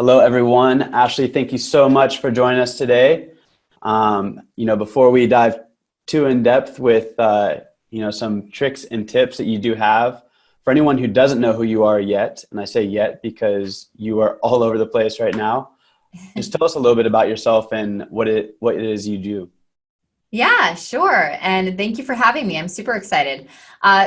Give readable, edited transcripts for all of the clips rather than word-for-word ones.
Hello, everyone. Ashley, thank you so much for joining us today. Before we dive too in depth with, some tricks and tips that you do have for anyone who doesn't know who you are yet, and I say yet because you are all over the place right now, just tell us a little bit about yourself and what it is you do. Yeah, sure. And thank you for having me. I'm super excited.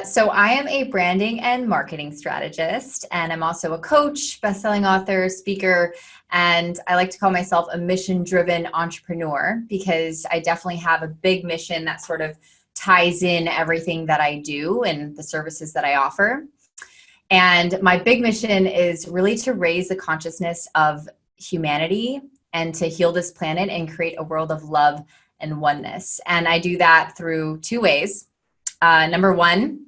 So I am a branding and marketing strategist, and I'm also a coach, best-selling author, speaker, and I like to call myself a mission-driven entrepreneur because I definitely have a big mission that sort of ties in everything that I do and the services that I offer. And my big mission is really to raise the consciousness of humanity and to heal this planet and create a world of love and oneness. And I do that through two ways. Number one,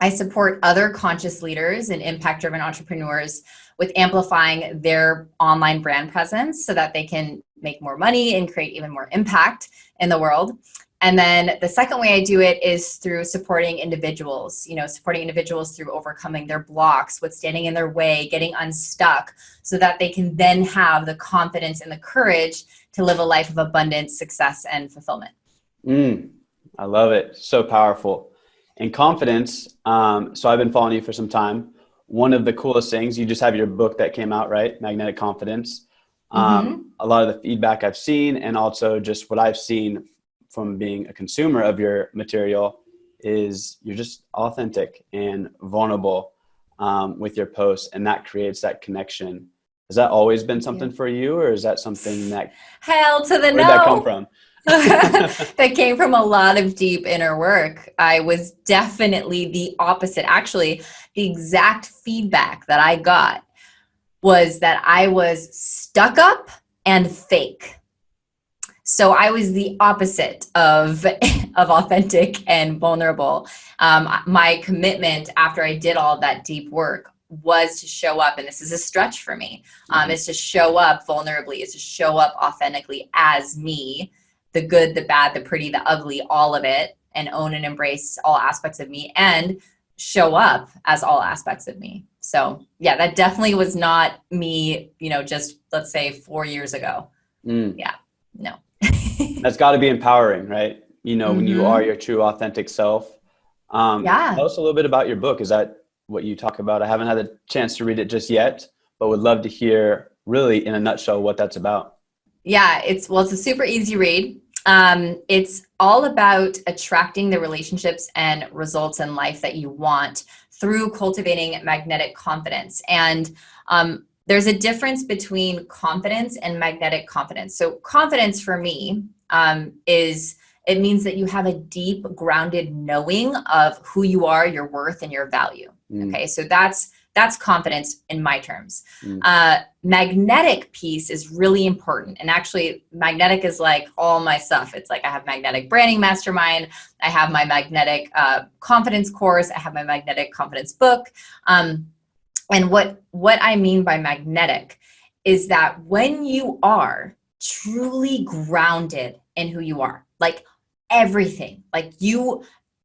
I support other conscious leaders and impact-driven entrepreneurs with amplifying their online brand presence so that they can make more money and create even more impact in the world. And then the second way I do it is through supporting individuals, through overcoming their blocks, what's standing in their way, getting unstuck so that they can then have the confidence and the courage to live a life of abundance, success, and fulfillment. I love it. So powerful. And confidence. So I've been following you for some time. One of the coolest things, you just have your book that came out, right? Magnetic Confidence. A lot of the feedback I've seen and also just what I've seen from being a consumer of your material is you're just authentic and vulnerable with your posts, and that creates that connection. Has that always been something for you, or is that something that hell to the where did that come no? from? That came from a lot of deep inner work. I was definitely the opposite. Actually, the exact feedback that I got was that I was stuck up and fake. So I was the opposite of authentic and vulnerable. My commitment after I did all of that deep work was to show up, and this is a stretch for me, is to show up vulnerably, is to show up authentically as me, the good, the bad, the pretty, the ugly, all of it, and own and embrace all aspects of me and show up as all aspects of me. So yeah, that definitely was not me, just let's say 4 years ago. Yeah, no. That's got to be empowering, right? When you are your true authentic self. Yeah. Tell us a little bit about your book. Is that what you talk about? I haven't had a chance to read it just yet, but would love to hear really in a nutshell what that's about. Yeah, it's a super easy read. It's all about attracting the relationships and results in life that you want through cultivating magnetic confidence. And there's a difference between confidence and magnetic confidence. So confidence for me it means that you have a deep, grounded knowing of who you are, your worth, and your value. Okay, so that's confidence in my terms. Magnetic piece is really important. And actually, magnetic is like all my stuff. It's like I have magnetic branding mastermind. I have my magnetic confidence course. I have my magnetic confidence book. And what I mean by magnetic is that when you are truly grounded in who you are, like everything,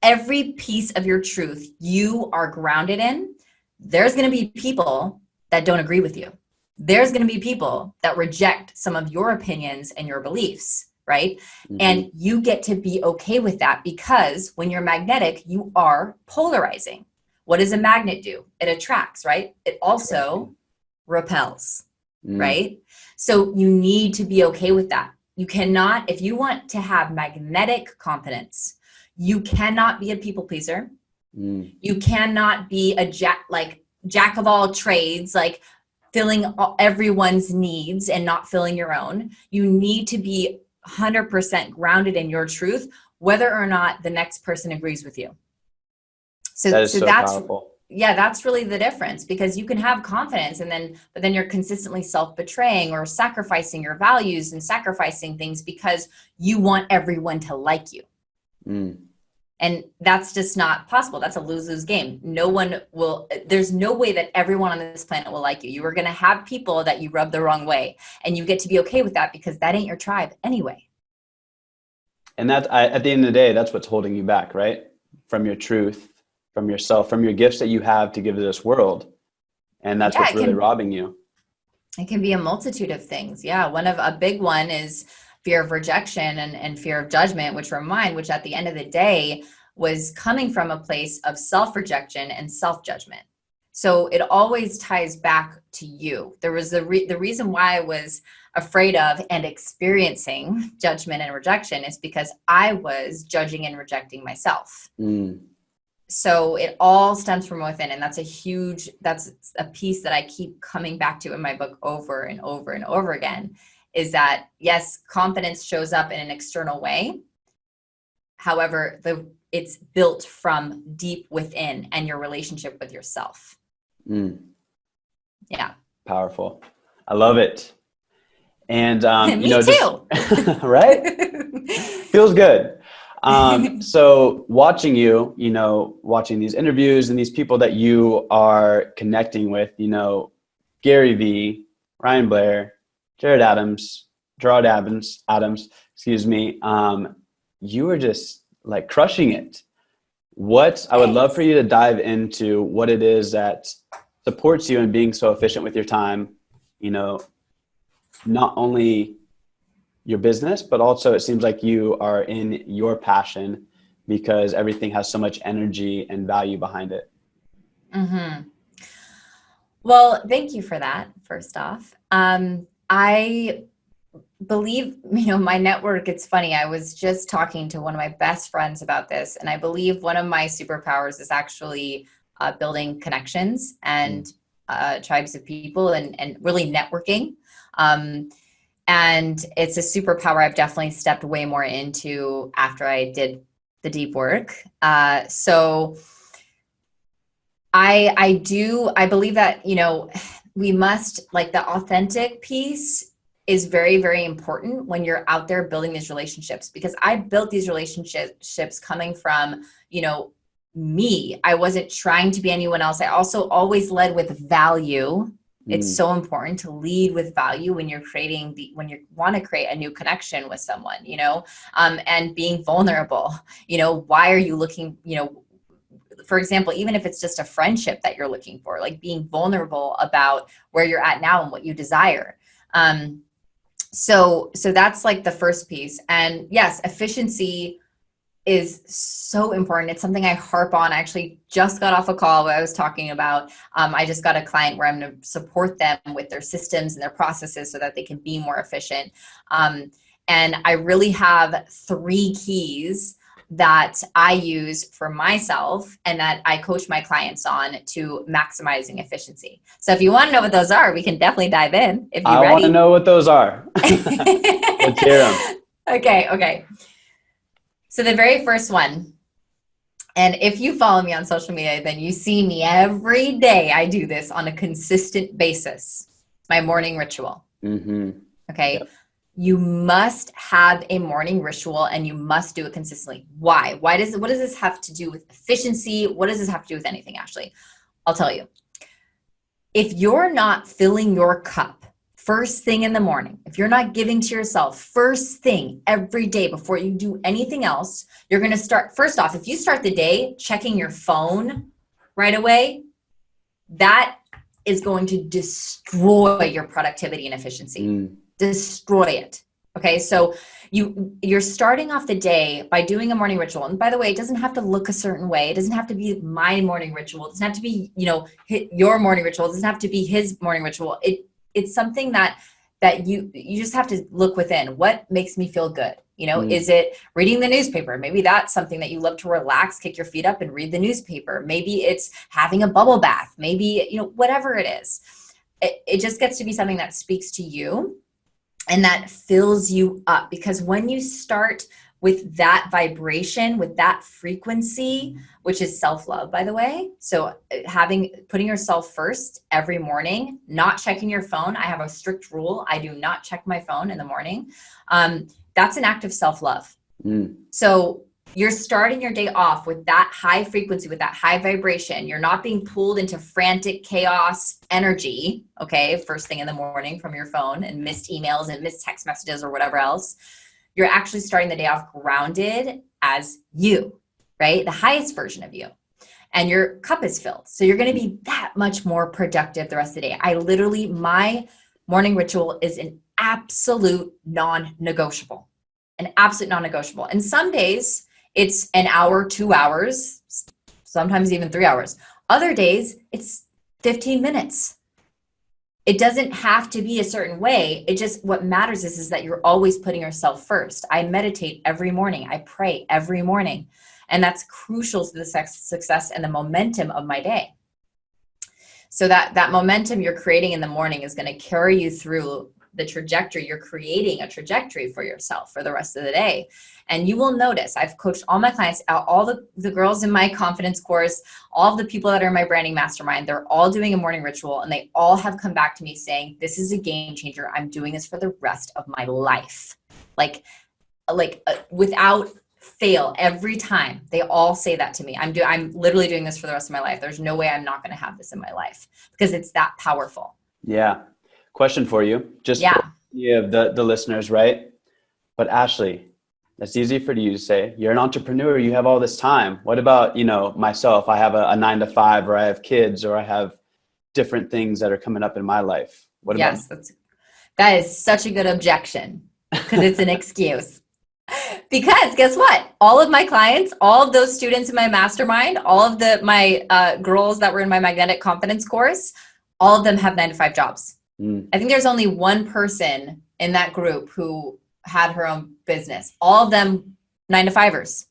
every piece of your truth you are grounded in, there's going to be people that don't agree with you. There's going to be people that reject some of your opinions and your beliefs, right? And you get to be okay with that because when you're magnetic, you are polarizing. What does a magnet do? It attracts, right? It also repels, right? So you need to be okay with that. You cannot, if you want to have magnetic confidence, you cannot be a people pleaser. You cannot be a jack of all trades, like filling everyone's needs and not filling your own. You need to be 100% grounded in your truth, whether or not the next person agrees with you. So that's powerful. Yeah, that's really the difference, because you can have confidence but then you're consistently self-betraying or sacrificing your values and sacrificing things because you want everyone to like you. And that's just not possible. That's a lose-lose game. There's no way that everyone on this planet will like you. You are going to have people that you rub the wrong way, and you get to be okay with that because that ain't your tribe anyway. And at the end of the day, that's what's holding you back, right? From your truth, from yourself, from your gifts that you have to give to this world. And that's what's really robbing you. It can be a multitude of things. Yeah. A big one is fear of rejection and fear of judgment, which were mine, which at the end of the day was coming from a place of self-rejection and self-judgment. So it always ties back to you. There was the reason why I was afraid of and experiencing judgment and rejection is because I was judging and rejecting myself. So it all stems from within. And that's a piece that I keep coming back to in my book over and over and over again, is that yes, confidence shows up in an external way. However, it's built from deep within and your relationship with yourself. Yeah. Powerful. I love it. And, Me too. Right? Feels good. So watching you, watching these interviews and these people that you are connecting with, Gary Vee, Ryan Blair, Gerard Adams, excuse me. You were just like crushing it. I would love for you to dive into what it is that supports you in being so efficient with your time, not only your business, but also it seems like you are in your passion because everything has so much energy and value behind it. Well, thank you for that, first off. I believe, my network, it's funny. I was just talking to one of my best friends about this, and I believe one of my superpowers is actually building connections and tribes of people and really networking. And it's a superpower I've definitely stepped way more into after I did the deep work. So I believe that, we must, like, the authentic piece is very, very important when you're out there building these relationships, because I built these relationships coming from, me. I wasn't trying to be anyone else. I also always led with value. It's so important to lead with value when you're when you want to create a new connection with someone, and being vulnerable. Why are you looking, for example, even if it's just a friendship that you're looking for, like being vulnerable about where you're at now and what you desire. So that's like the first piece. And yes, efficiency is so important. It's something I harp on. I actually just got off a call where I was talking about, I just got a client where I'm going to support them with their systems and their processes so that they can be more efficient. And I really have 3 keys that I use for myself and that I coach my clients on to maximizing efficiency. So if you want to know what those are, we can definitely dive in if you're ready. I want to know what those are. Let's hear them. Okay. So the very first one, and if you follow me on social media, then you see me every day. I do this on a consistent basis. My morning ritual. Okay. Yep. You must have a morning ritual and you must do it consistently. Why? What does this have to do with efficiency? What does this have to do with anything, Ashley? I'll tell you. If you're not filling your cup first thing in the morning, if you're not giving to yourself first thing every day before you do anything else, you're going to start, first off, if you start the day checking your phone right away, that is going to destroy your productivity and efficiency. Destroy it. Okay. So you're starting off the day by doing a morning ritual. And by the way, it doesn't have to look a certain way. It doesn't have to be my morning ritual. It doesn't have to be, your morning ritual. It doesn't have to be his morning ritual. It's something that you just have to look within. What makes me feel good? Is it reading the newspaper? Maybe that's something that you love to relax, kick your feet up and read the newspaper. Maybe it's having a bubble bath. Maybe, whatever it is, it just gets to be something that speaks to you and that fills you up. Because when you start with that vibration, with that frequency, which is self-love, by the way. So putting yourself first every morning, not checking your phone. I have a strict rule. I do not check my phone in the morning. That's an act of self-love. So you're starting your day off with that high frequency, with that high vibration. You're not being pulled into frantic chaos energy, okay, first thing in the morning from your phone and missed emails and missed text messages or whatever else. You're actually starting the day off grounded as you, right? The highest version of you. And your cup is filled. So you're going to be that much more productive the rest of the day. I literally, my morning ritual is an absolute non-negotiable. An absolute non-negotiable. And some days it's an hour, 2 hours, sometimes even 3 hours. Other days it's 15 minutes. It doesn't have to be a certain way. It just, what matters is that you're always putting yourself first. I meditate every morning. I pray every morning. And that's crucial to the success and the momentum of my day. So that momentum you're creating in the morning is going to carry you through the trajectory. You're creating a trajectory for yourself for the rest of the day. And you will notice, I've coached all my clients, all the girls in my confidence course, all of the people that are in my branding mastermind, they're all doing a morning ritual, and they all have come back to me saying, this is a game changer. I'm doing this for the rest of my life. Without fail, every time they all say that to me. I'm literally doing this for the rest of my life. There's no way I'm not going to have this in my life, because it's that powerful. Yeah. Question for you, just for the listeners, right? But Ashley, that's easy for you to say. You're an entrepreneur. You have all this time. What about, myself? I have a 9 to 5, or I have kids, or I have different things that are coming up in my life. What about? Yes, that is such a good objection, because it's an excuse. Because guess what? All of my clients, all of those students in my mastermind, all of my girls that were in my magnetic confidence course, all of them have 9 to 5 jobs. I think there's only one person in that group who had her own business. All of them 9 to 5ers.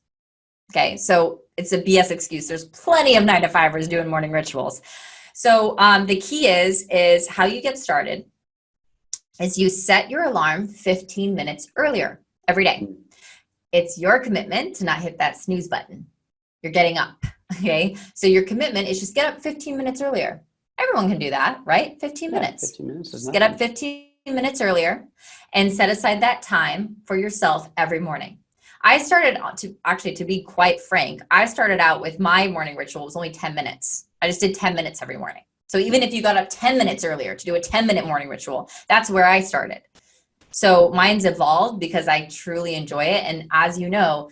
Okay. So it's a BS excuse. There's plenty of 9 to 5ers doing morning rituals. So the key is how you get started is you set your alarm 15 minutes earlier every day. It's your commitment to not hit that snooze button. You're getting up. Okay. So your commitment is just get up 15 minutes earlier. Everyone can do that, right? 15 minutes. 15 minutes is just get up 15 minutes earlier and set aside that time for yourself every morning. I started to be quite frank, I started out with my morning ritual was only 10 minutes. I just did 10 minutes every morning. So even if you got up 10 minutes earlier to do a 10-minute morning ritual, that's where I started. So mine's evolved because I truly enjoy it. And as you know,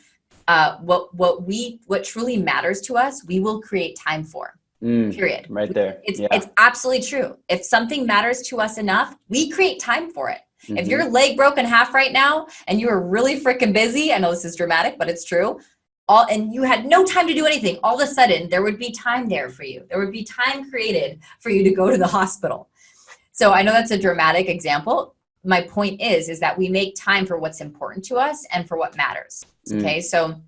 what truly matters to us, we will create time for. Period. Right there. It's absolutely true. If something matters to us enough, we create time for it. Mm-hmm. If your leg broke in half right now and you were really freaking busy, I know this is dramatic, but it's true. And you had no time to do anything, all of a sudden there would be time there for you. There would be time created for you to go to the hospital. So I know that's a dramatic example. My point is that we make time for what's important to us and for what matters. Okay. So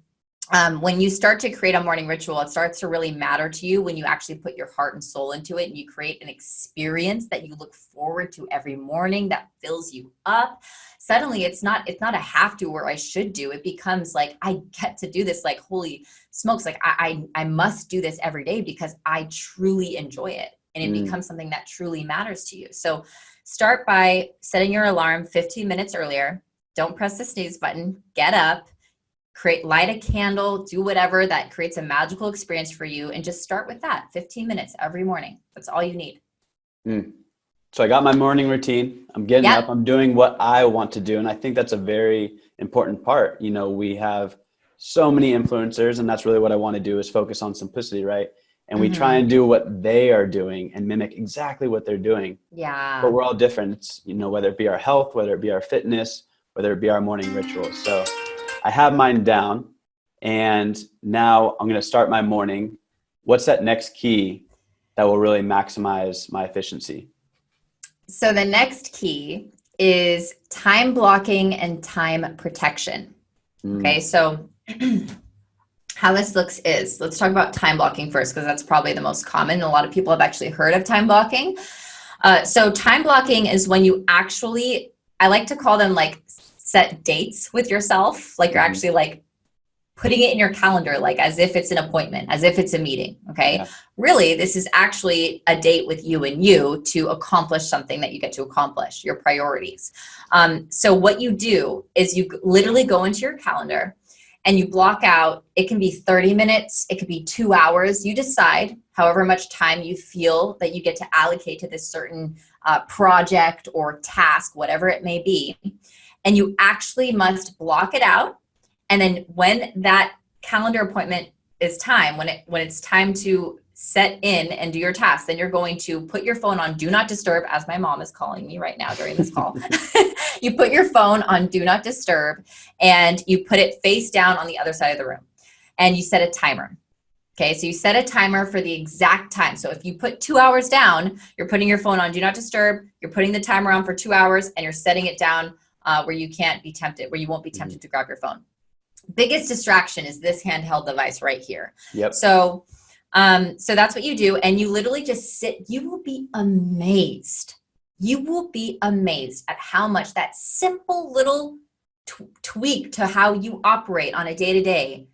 when you start to create a morning ritual, it starts to really matter to you when you actually put your heart and soul into it, and you create an experience that you look forward to every morning that fills you up. Suddenly it's not a have to or I should do. It becomes like, I get to do this, like, holy smokes, like I must do this every day because I truly enjoy it. And it becomes something that truly matters to you. So start by setting your alarm 15 minutes earlier. Don't press the snooze button. Get up. Light a candle, do whatever that creates a magical experience for you, and just start with that 15 minutes every morning. That's all you need. So I got my morning routine. I'm getting up, I'm doing what I want to do. And I think that's a very important part. We have so many influencers, and that's really what I want to do, is focus on simplicity, right? And we try and do what they are doing and mimic exactly what they're doing. Yeah. But we're all different. It's, whether it be our health, whether it be our fitness, whether it be our morning rituals. So I have mine down, and now I'm going to start my morning. What's that next key that will really maximize my efficiency? So the next key is time blocking and time protection. Okay. So how this looks is, let's talk about time blocking first, because that's probably the most common. A lot of people have actually heard of time blocking. So time blocking is when you actually, I like to call them like set dates with yourself. Like you're actually like putting it in your calendar, like as if it's an appointment, as if it's a meeting. Okay. Yeah. Really, this is actually a date with you and you to accomplish something that you get to accomplish, your priorities. So what you do is you literally go into your calendar and you block out, it can be 30 minutes, it could be 2 hours. You decide however much time you feel that you get to allocate to this certain project or task, whatever it may be. And you actually must block it out. And then when that calendar appointment is time, when it's time to set in and do your tasks, then you're going to put your phone on do not disturb, as my mom is calling me right now during this call. You put your phone on do not disturb and you put it face down on the other side of the room and you set a timer. Okay, so you set a timer for the exact time. So if you put 2 hours down, you're putting your phone on do not disturb, you're putting the timer on for 2 hours, and you're setting it down where you can't be tempted, where you won't be tempted to grab your phone. Biggest distraction is this handheld device right here. Yep. So that's what you do, and you literally just sit. You will be amazed. You will be amazed at how much that simple little tweak to how you operate on a day-to-day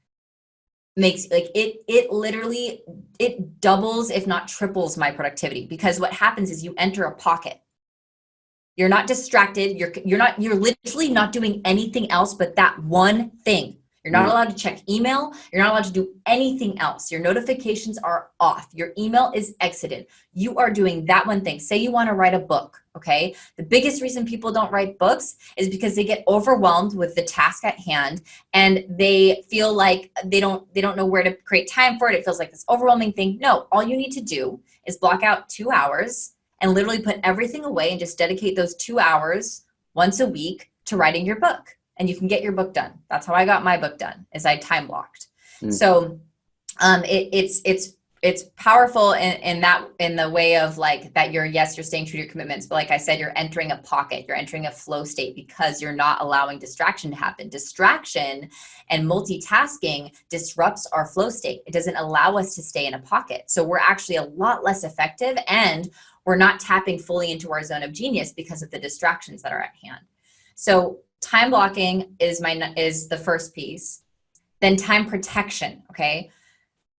makes, like, it literally, it doubles, if not triples, my productivity. Because what happens is you enter a pocket. You're not distracted. You're literally not doing anything else but that one thing. You're not allowed to check email. You're not allowed to do anything else. Your notifications are off. Your email is exited. You are doing that one thing. Say you want to write a book, okay? The biggest reason people don't write books is because they get overwhelmed with the task at hand and they feel like they don't know where to create time for it. It feels like this overwhelming thing. No, all you need to do is block out 2 hours and literally put everything away and just dedicate those 2 hours once a week to writing your book. And you can get your book done. That's how I got my book done, is I time blocked. So it's powerful in the way of like that you're staying true to your commitments. But like I said, you're entering a pocket, you're entering a flow state because you're not allowing distraction to happen. Distraction and multitasking disrupts our flow state. It doesn't allow us to stay in a pocket. So we're actually a lot less effective and we're not tapping fully into our zone of genius because of the distractions that are at hand. So time blocking is the first piece. Then time protection, okay?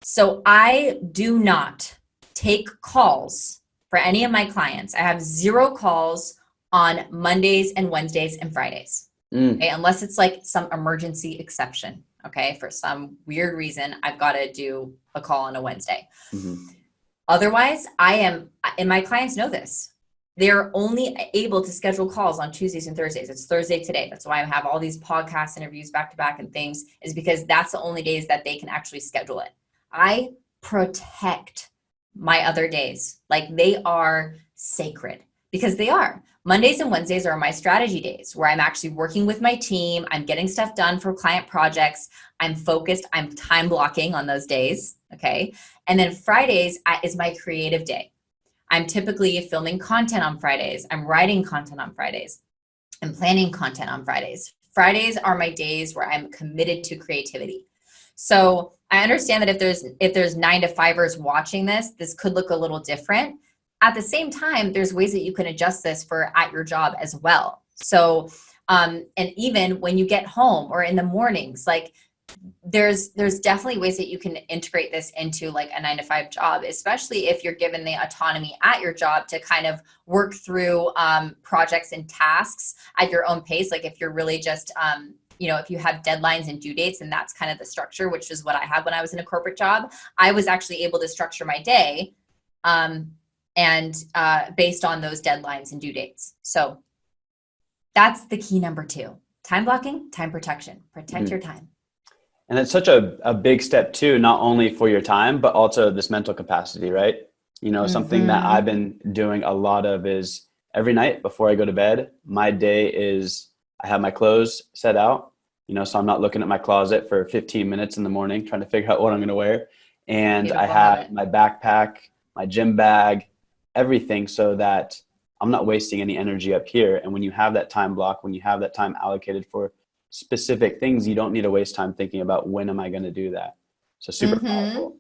So I do not take calls for any of my clients. I have 0 calls on Mondays and Wednesdays and Fridays, okay? Unless it's like some emergency exception, okay? For some weird reason, I've got to do a call on a Wednesday. Otherwise, and my clients know this, they're only able to schedule calls on Tuesdays and Thursdays. It's Thursday today. That's why I have all these podcast interviews back to back and things, is because that's the only days that they can actually schedule it. I protect my other days like they are sacred, because they are. Mondays and Wednesdays are my strategy days where I'm actually working with my team. I'm getting stuff done for client projects. I'm focused. I'm time blocking on those days. Okay. And then Fridays is my creative day. I'm typically filming content on Fridays. I'm writing content on Fridays. I'm planning content on Fridays. Fridays are my days where I'm committed to creativity. So I understand that if there's 9 to 5ers watching this could look a little different. At the same time, there's ways that you can adjust this for at your job as well. So, and even when you get home or in the mornings, like, there's definitely ways that you can integrate this into like a 9 to 5 job, especially if you're given the autonomy at your job to kind of work through projects and tasks at your own pace. Like if you're really just, if you have deadlines and due dates, and that's kind of the structure, which is what I had when I was in a corporate job, I was actually able to structure my day based on those deadlines and due dates. So that's the key number 2, time blocking, time protection, protect your time. And it's such a big step too, not only for your time, but also this mental capacity, right? Something that I've been doing a lot of is every night before I go to bed, my day is, I have my clothes set out, so I'm not looking at my closet for 15 minutes in the morning, trying to figure out what I'm going to wear. And Beautiful. I have my backpack, my gym bag, everything, so that I'm not wasting any energy up here. And when you have that time block, when you have that time allocated for specific things, you don't need to waste time thinking about when am I going to do that. So super powerful.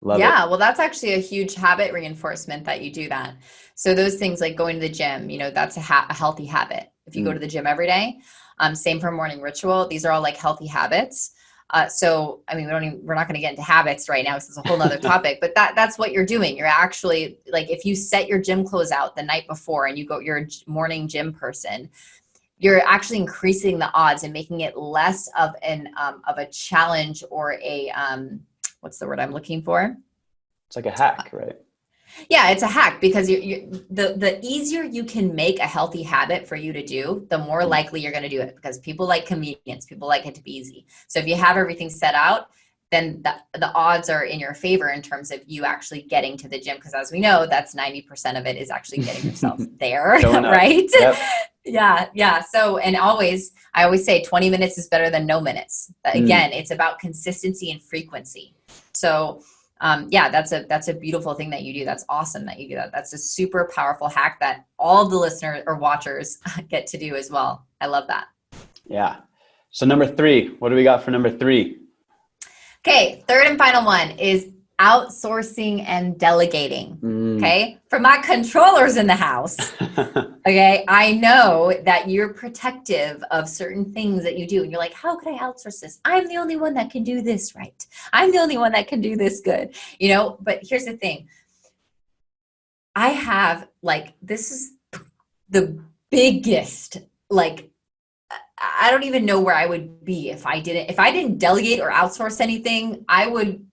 Love it. Yeah, well, that's actually a huge habit reinforcement that you do that. So those things like going to the gym, that's a healthy habit. If you go to the gym every day, same for morning ritual. These are all like healthy habits. So, I mean, we're not going to get into habits right now. This is a whole nother topic, but that's what you're doing. You're actually like, if you set your gym clothes out the night before and you're a morning gym person, you're actually increasing the odds and making it less of a challenge or a, what's the word I'm looking for? It's like a hack, right? Yeah, it's a hack, because the easier you can make a healthy habit for you to do, the more likely you're going to do it, because people like convenience. People like it to be easy. So if you have everything set out, then the odds are in your favor in terms of you actually getting to the gym. Because as we know, that's 90% of it is actually getting yourself there, right? Yep. Yeah. So, and I always say 20 minutes is better than no minutes. Again, it's about consistency and frequency. So, yeah, that's a beautiful thing that you do. That's awesome that you do that. That's a super powerful hack that all the listeners or watchers get to do as well. I love that. Yeah. So number 3, what do we got for number 3? Okay. Third and final one is outsourcing and delegating. Okay. For my controllers in the house. Okay. I know that you're protective of certain things that you do. And you're like, how could I outsource this? I'm the only one that can do this right. I'm the only one that can do this good, but here's the thing. I have this is the biggest, I don't even know where I would be if I didn't delegate or outsource anything. I would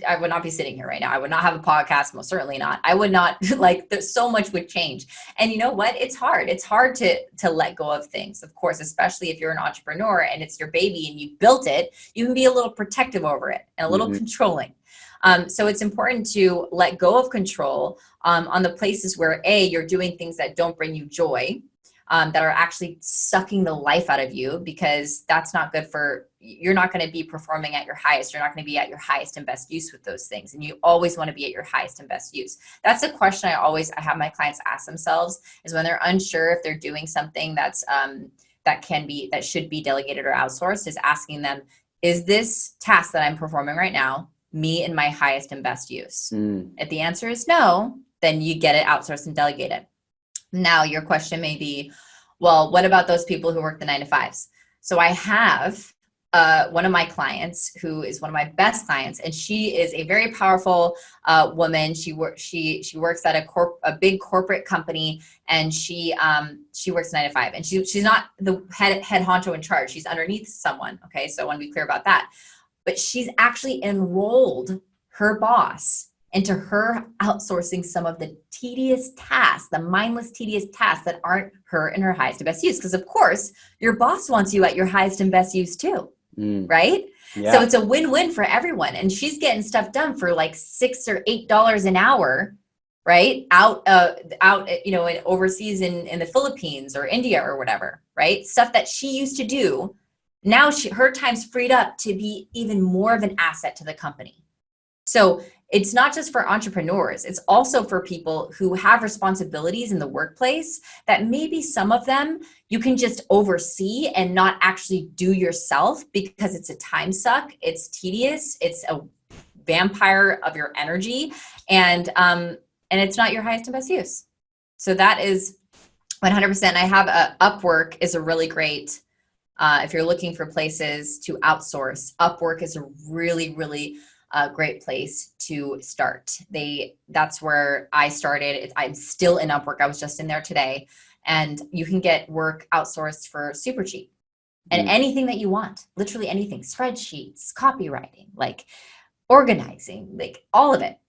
not be sitting here right now. I would not have a podcast, most certainly not. I would not there's so much would change. And you know what? It's hard. It's hard to let go of things, of course, especially if you're an entrepreneur and it's your baby and you built it, you can be a little protective over it and a little controlling. So it's important to let go of control on the places where you're doing things that don't bring you joy. That are actually sucking the life out of you, because that's not good you're not going to be performing at your highest. You're not going to be at your highest and best use with those things. And you always want to be at your highest and best use. That's a question I have my clients ask themselves, is when they're unsure if they're doing something that should be delegated or outsourced, is asking them, is this task that I'm performing right now me in my highest and best use? If the answer is no, then you get it outsourced and delegate it. Now, your question may be, well, what about those people who work the 9-to-5s? So I have one of my clients who is one of my best clients, and she is a very powerful woman. She works at a big corporate company, and she works 9-to-5, and she's not the head honcho in charge. She's underneath someone. Okay, so I want to be clear about that. But she's actually enrolled her boss into her outsourcing some of the tedious tasks, the mindless, tedious tasks that aren't her in her highest and best use. Because of course, your boss wants you at your highest and best use too, right? Yeah. So it's a win-win for everyone. And she's getting stuff done for $6 or $8 an hour, right? Out, overseas in the Philippines or India or whatever, right? Stuff that she used to do. Now her time's freed up to be even more of an asset to the company. So it's not just for entrepreneurs. It's also for people who have responsibilities in the workplace that maybe some of them you can just oversee and not actually do yourself, because it's a time suck. It's tedious. It's a vampire of your energy, and it's not your highest and best use. So that is 100%. I have Upwork is a really great, if you're looking for places to outsource, Upwork is a really, really great place to start. That's where I started. I'm still in Upwork. I was just in there today, and you can get work outsourced for super cheap, and anything that you want, literally anything, spreadsheets, copywriting, organizing, all of it.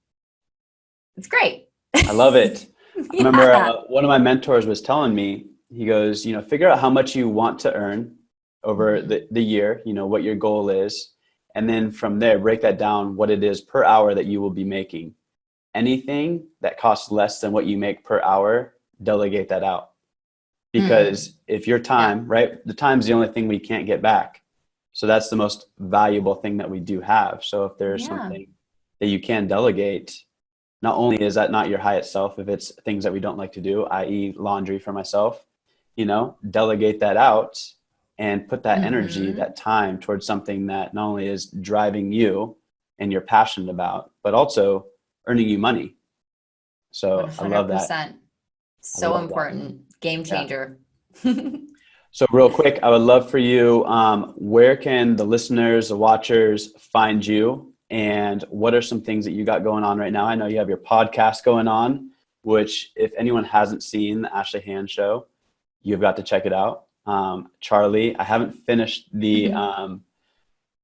It's great. I love it. I remember one of my mentors was telling me, he goes, figure out how much you want to earn over the year, what your goal is. And then from there, break that down, what it is per hour that you will be making. Anything that costs less than what you make per hour, delegate that out. Because if your time, right, the time's the only thing we can't get back. So that's the most valuable thing that we do have. So if there's something that you can delegate, not only is that not your highest self, if it's things that we don't like to do, i.e. laundry for myself, delegate that out. And put that energy, that time towards something that not only is driving you and you're passionate about, but also earning you money. So 100%. I love that. So important. Game changer. Yeah. So real quick, I would love for you, where can the listeners, the watchers find you? And what are some things that you got going on right now? I know you have your podcast going on, which if anyone hasn't seen the Ashley Han Show, you've got to check it out. Charlie, I haven't finished the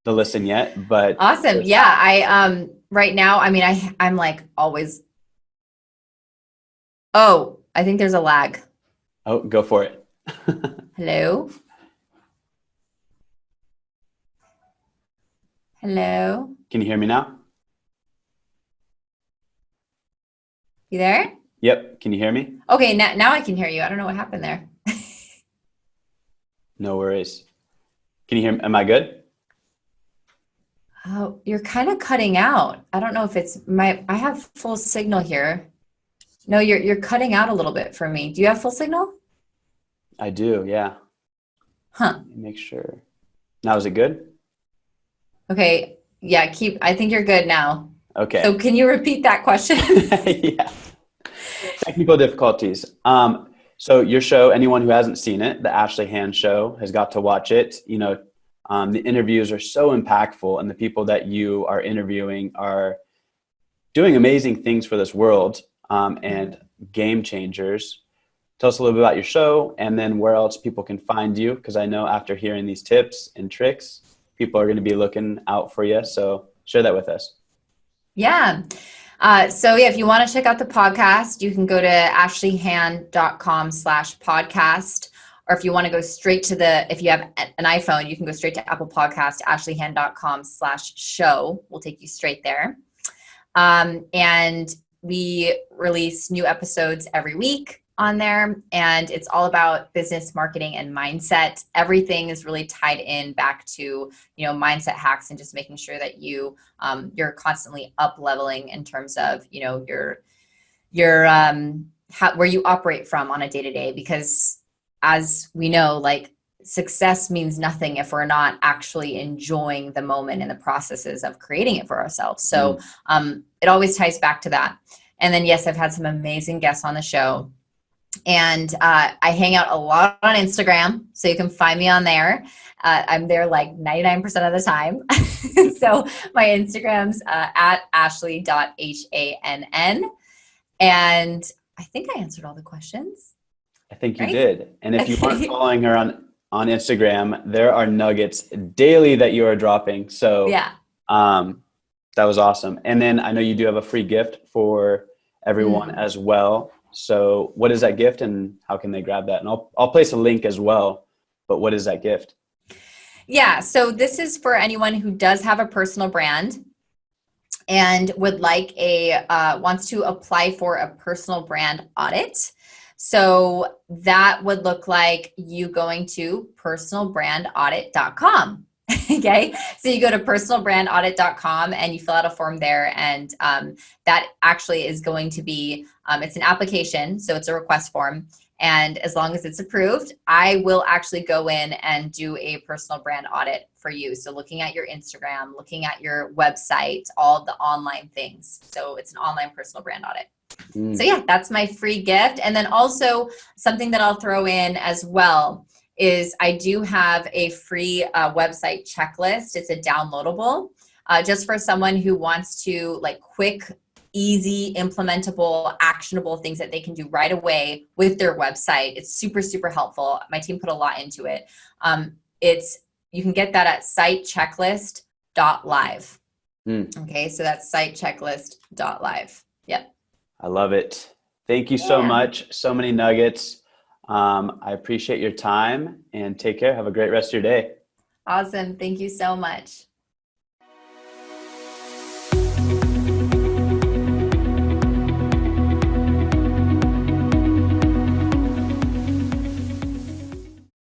listen yet, but awesome. Yeah. I, right now, I'm always, I think there's a lag. Oh, go for it. Hello. Hello. Can you hear me now? You there? Yep. Can you hear me? Okay, now I can hear you. I don't know what happened there. No worries. Can you hear me? Am I good? Oh, you're kind of cutting out. I don't know if it's I have full signal here. No, you're cutting out a little bit for me. Do you have full signal? I do. Yeah. Huh. Let me make sure. Now, is it good? Okay. Yeah, I think you're good now. Okay. So can you repeat that question? Yeah. Technical difficulties. So your show, anyone who hasn't seen it, the Ashley Han show, has got to watch it. The interviews are so impactful, and the people that you are interviewing are doing amazing things for this world, and game changers. Tell us a little bit about your show, and then where else people can find you, because I know after hearing these tips and tricks, people are going to be looking out for you. So share that with us. Yeah. If you want to check out the podcast, you can go to ashleyhan.com/podcast. Or if you want to go straight to if you have an iPhone, you can go straight to Apple Podcast, ashleyhan.com/show. We'll take you straight there. And we release new episodes every week on there, and it's all about business, marketing, and mindset. Everything is really tied in back to, mindset hacks and just making sure that you're constantly up leveling in terms of, where you operate from on a day-to-day, because as we know, like, success means nothing if we're not actually enjoying the moment and the processes of creating it for ourselves. So it always ties back to that. And then, yes, I've had some amazing guests on the show. And I hang out a lot on Instagram, so you can find me on there. I'm there like 99% of the time. So my Instagram's at ashley.hann. And I think I answered all the questions. I think you Right? did. And if you aren't following her on Instagram, there are nuggets daily that you are dropping. So Yeah. that was awesome. And then I know you do have a free gift for everyone as well. So what is that gift, and how can they grab that? And I'll place a link as well. But what is that gift? Yeah. So this is for anyone who does have a personal brand and would like wants to apply for a personal brand audit. So that would look like you going to personalbrandaudit.com. Okay. So you go to personalbrandaudit.com and you fill out a form there. And that actually is going to be, it's an application. So it's a request form. And as long as it's approved, I will actually go in and do a personal brand audit for you. So looking at your Instagram, looking at your website, all the online things. So it's an online personal brand audit. So yeah, that's my free gift. And then also something that I'll throw in as well is I do have a free website checklist. It's a downloadable just for someone who wants to, like, quick, easy, implementable, actionable things that they can do right away with their website. It's super, super helpful. My team put a lot into it. You can get that at sitechecklist.live. Okay, so that's sitechecklist.live. Yep. I love it. Thank you so much. So many nuggets. I appreciate your time, and take care. Have a great rest of your day. Awesome. Thank you so much.